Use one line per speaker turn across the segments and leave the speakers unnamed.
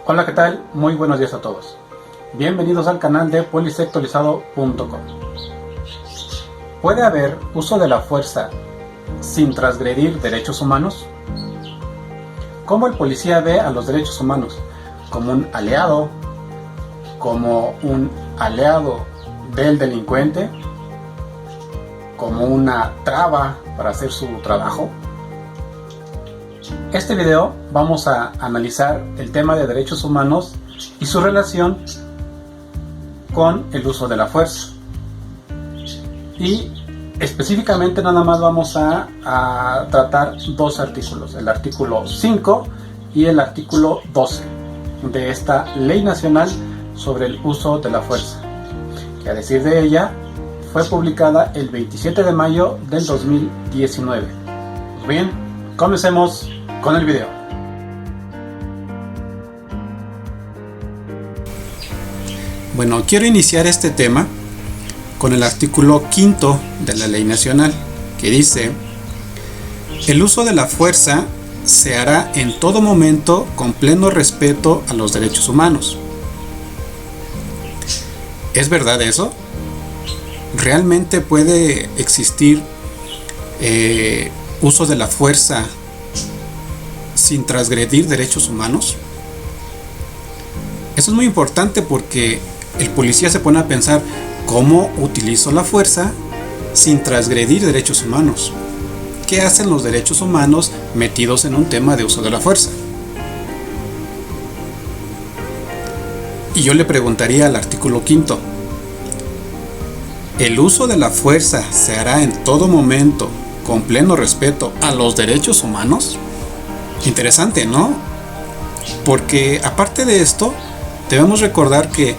Hola, ¿qué tal? Muy buenos días a todos. Bienvenidos al canal de policíactualizado.com. ¿Puede haber uso de la fuerza sin transgredir derechos humanos? ¿Cómo el policía ve a los derechos humanos? ¿Como un aliado? ¿Como un aliado del delincuente? ¿Como una traba para hacer su trabajo? En este video vamos a analizar el tema de derechos humanos y su relación con el uso de la fuerza. Y específicamente nada más vamos a tratar dos artículos, el artículo 5 y el artículo 12 de esta Ley Nacional sobre el uso de la fuerza, que a decir de ella fue publicada el 27 de mayo del 2019. Pues bien, comencemos con el video. Bueno, quiero iniciar este tema con el artículo 5 de la Ley Nacional, que dice: el uso de la fuerza se hará en todo momento con pleno respeto a los derechos humanos. ¿Es verdad eso? ¿Realmente puede existir uso de la fuerza sin transgredir derechos humanos? Eso es muy importante porque el policía se pone a pensar: ¿cómo utilizo la fuerza sin transgredir derechos humanos? ¿Qué hacen los derechos humanos metidos en un tema de uso de la fuerza? Y yo le preguntaría al artículo 5: ¿el uso de la fuerza se hará en todo momento con pleno respeto a los derechos humanos? Interesante, ¿no? Porque aparte de esto, debemos recordar que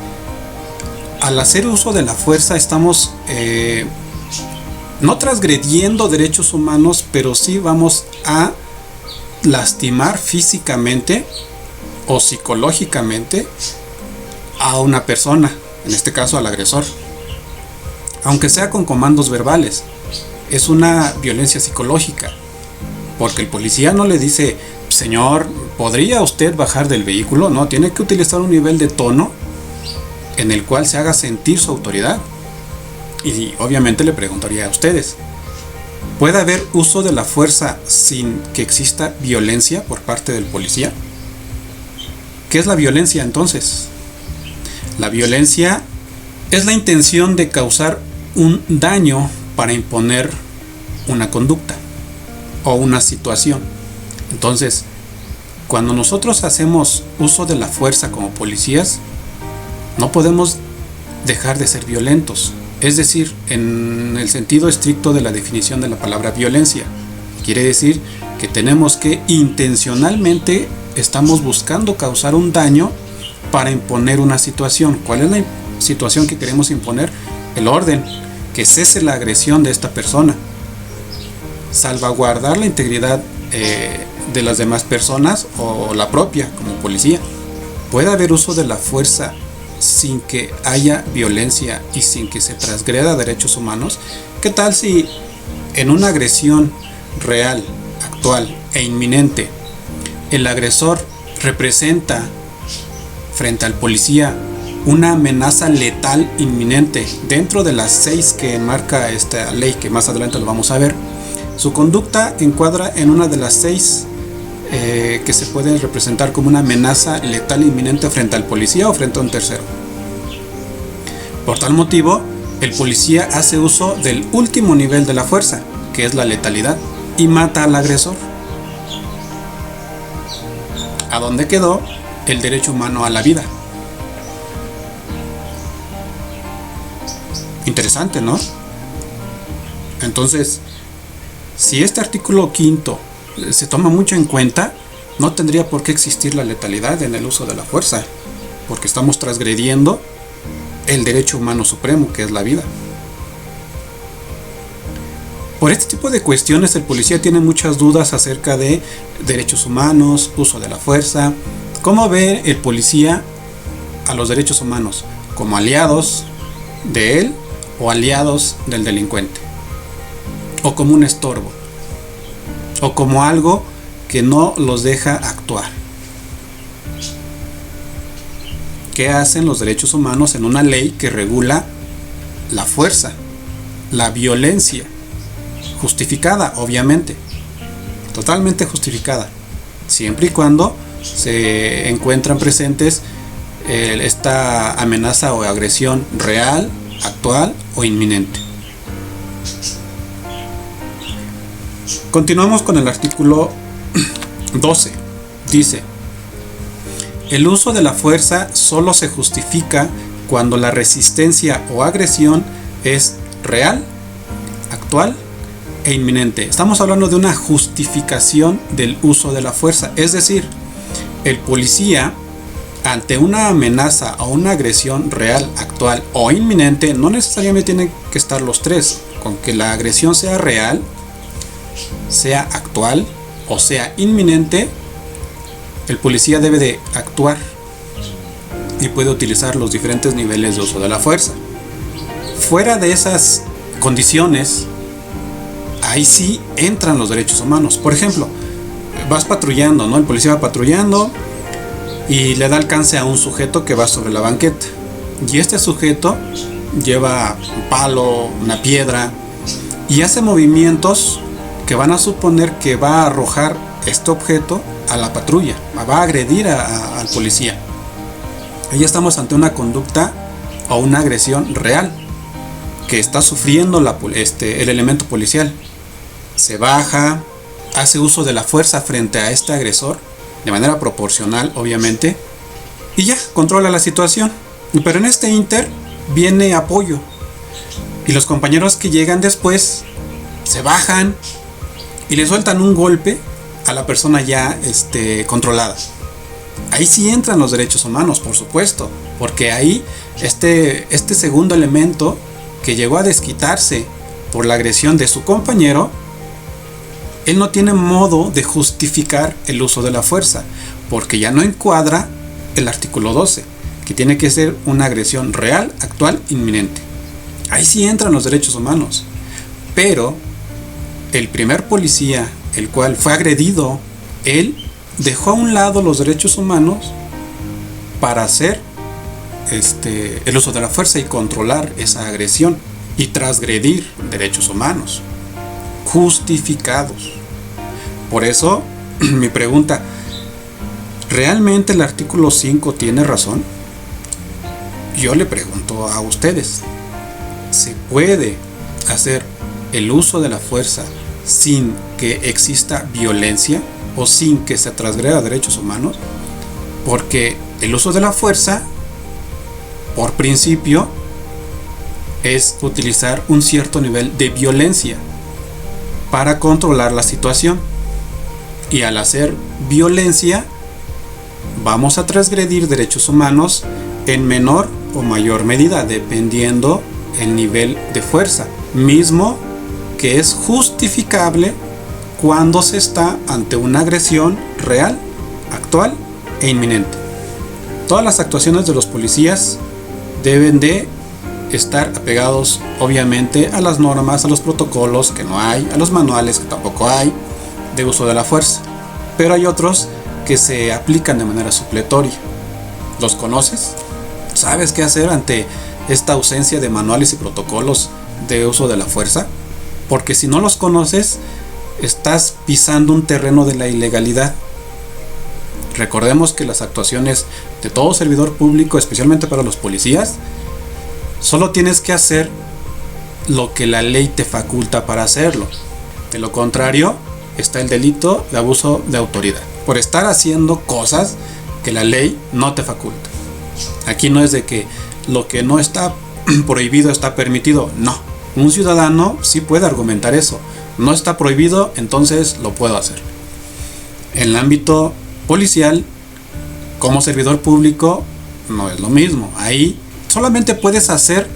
al hacer uso de la fuerza estamos no transgrediendo derechos humanos, pero sí vamos a lastimar físicamente o psicológicamente a una persona, en este caso al agresor, aunque sea con comandos verbales. Es una violencia psicológica, porque el policía no le dice: señor, ¿podría usted bajar del vehículo? No, tiene que utilizar un nivel de tono en el cual se haga sentir su autoridad. Y obviamente le preguntaría a ustedes: ¿puede haber uso de la fuerza sin que exista violencia por parte del policía? ¿Qué es la violencia entonces? La violencia es la intención de causar un daño para imponer una conducta o una situación. Entonces, cuando nosotros hacemos uso de la fuerza como policías, no podemos dejar de ser violentos. Es decir, en el sentido estricto de la definición de la palabra violencia, quiere decir que tenemos que intencionalmente estamos buscando causar un daño para imponer una situación. ¿Cuál es la situación que queremos imponer? El orden, que cese la agresión de esta persona, salvaguardar la integridad de las demás personas o la propia como policía. ¿Puede haber uso de la fuerza sin que haya violencia y sin que se transgreda derechos humanos? ¿Qué tal si en una agresión real, actual e inminente, el agresor representa frente al policía una amenaza letal inminente dentro de las 6 que marca esta ley, que más adelante lo vamos a ver? Su conducta encuadra en una de las 6 que se puede representar como una amenaza letal inminente frente al policía o frente a un tercero. Por tal motivo, el policía hace uso del último nivel de la fuerza, que es la letalidad, y mata al agresor. ¿A dónde quedó el derecho humano a la vida? Interesante, ¿no? Entonces, si este artículo 5 se toma mucho en cuenta, no tendría por qué existir la letalidad en el uso de la fuerza, porque estamos transgrediendo el derecho humano supremo, que es la vida. Por este tipo de cuestiones, el policía tiene muchas dudas acerca de derechos humanos, uso de la fuerza. ¿Cómo ve el policía a los derechos humanos? ¿Como aliados de él o aliados del delincuente? ¿O como un estorbo? ¿O como algo que no los deja actuar? ¿Qué hacen los derechos humanos en una ley que regula la fuerza, la violencia? Justificada, obviamente. Totalmente justificada. Siempre y cuando se encuentran presentes esta amenaza o agresión real, actual o inminente. Continuamos con el artículo 12. Dice: el uso de la fuerza solo se justifica cuando la resistencia o agresión es real, actual e inminente. Estamos hablando de una justificación del uso de la fuerza. Es decir, el policía, ante una amenaza o una agresión real, actual o inminente, no necesariamente tienen que estar los tres. Con que la agresión sea real, sea actual o sea inminente, el policía debe de actuar y puede utilizar los diferentes niveles de uso de la fuerza. Fuera de esas condiciones, ahí sí entran los derechos humanos. Por ejemplo, vas patrullando, ¿no? El policía va patrullando y le da alcance a un sujeto que va sobre la banqueta. Y este sujeto lleva un palo, una piedra, y hace movimientos que van a suponer que va a arrojar este objeto a la patrulla, va a agredir al policía. Ahí estamos ante una conducta o una agresión real que está sufriendo el elemento policial. Se baja, hace uso de la fuerza frente a este agresor, de manera proporcional, obviamente, y ya, controla la situación. Pero en este inter viene apoyo, y los compañeros que llegan después se bajan y le sueltan un golpe a la persona ya controlada. Ahí sí entran los derechos humanos, por supuesto, porque ahí este segundo elemento que llegó a desquitarse por la agresión de su compañero, él no tiene modo de justificar el uso de la fuerza, porque ya no encuadra el artículo 12, que tiene que ser una agresión real, actual, inminente. Ahí sí entran los derechos humanos. Pero el primer policía, el cual fue agredido, él dejó a un lado los derechos humanos para hacer el uso de la fuerza y controlar esa agresión y transgredir derechos humanos justificados. Por eso mi pregunta: ¿realmente el artículo 5 tiene razón? Yo le pregunto a ustedes, ¿se puede hacer el uso de la fuerza sin que exista violencia o sin que se transgreda derechos humanos? Porque el uso de la fuerza, por principio, es utilizar un cierto nivel de violencia para controlar la situación, y al hacer violencia vamos a transgredir derechos humanos en menor o mayor medida, dependiendo el nivel de fuerza, mismo que es justificable cuando se está ante una agresión real, actual e inminente. Todas las actuaciones de los policías deben de estar apegados, obviamente, a las normas, a los protocolos que no hay, a los manuales que tampoco hay de uso de la fuerza. Pero hay otros que se aplican de manera supletoria. ¿Los conoces? ¿Sabes qué hacer ante esta ausencia de manuales y protocolos de uso de la fuerza? Porque si no los conoces, estás pisando un terreno de la ilegalidad. Recordemos que las actuaciones de todo servidor público, especialmente para los policías, solo tienes que hacer lo que la ley te faculta para hacerlo. De lo contrario, está el delito de abuso de autoridad, por estar haciendo cosas que la ley no te faculta. Aquí no es de que lo que no está prohibido está permitido, no. Un ciudadano sí puede argumentar eso. No está prohibido, entonces lo puedo hacer. En el ámbito policial, como servidor público, no es lo mismo. Ahí solamente puedes hacer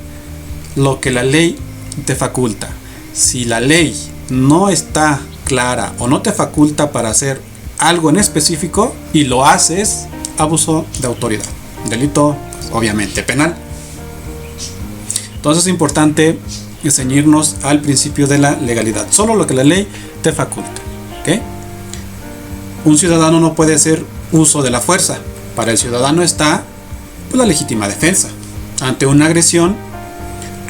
lo que la ley te faculta. Si la ley no está clara o no te faculta para hacer algo en específico y lo haces, abuso de autoridad, delito, pues, obviamente penal. Entonces es importante ceñirnos al principio de la legalidad, solo lo que la ley te faculta, ¿ok? Un ciudadano no puede hacer uso de la fuerza. Para el ciudadano está Pues la legítima defensa ante una agresión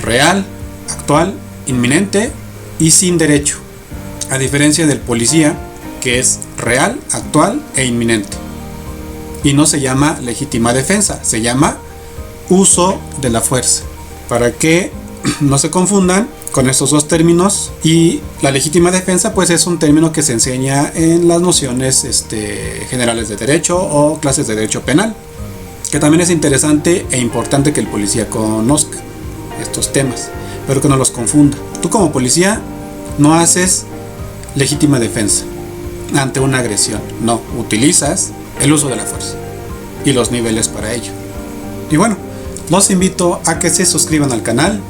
real, actual, inminente y sin derecho, a diferencia del policía, que es real, actual e inminente, y no se llama legítima defensa, se llama uso de la fuerza, para que no se confundan con estos dos términos. Y la legítima defensa pues es un término que se enseña en las nociones generales de derecho o clases de derecho penal, que también es interesante e importante que el policía conozca estos temas, pero que no los confunda. Tú como policía no haces legítima defensa ante una agresión, no, utilizas el uso de la fuerza y los niveles para ello. Y bueno, los invito a que se suscriban al canal,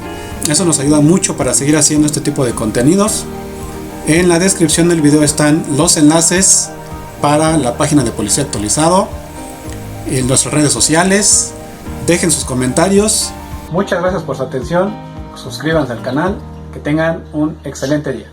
eso nos ayuda mucho para seguir haciendo este tipo de contenidos. En la descripción del video están los enlaces para la página de Policía Actualizado, en nuestras redes sociales. Dejen sus comentarios. Muchas gracias por su atención, suscríbanse al canal, que tengan un excelente día.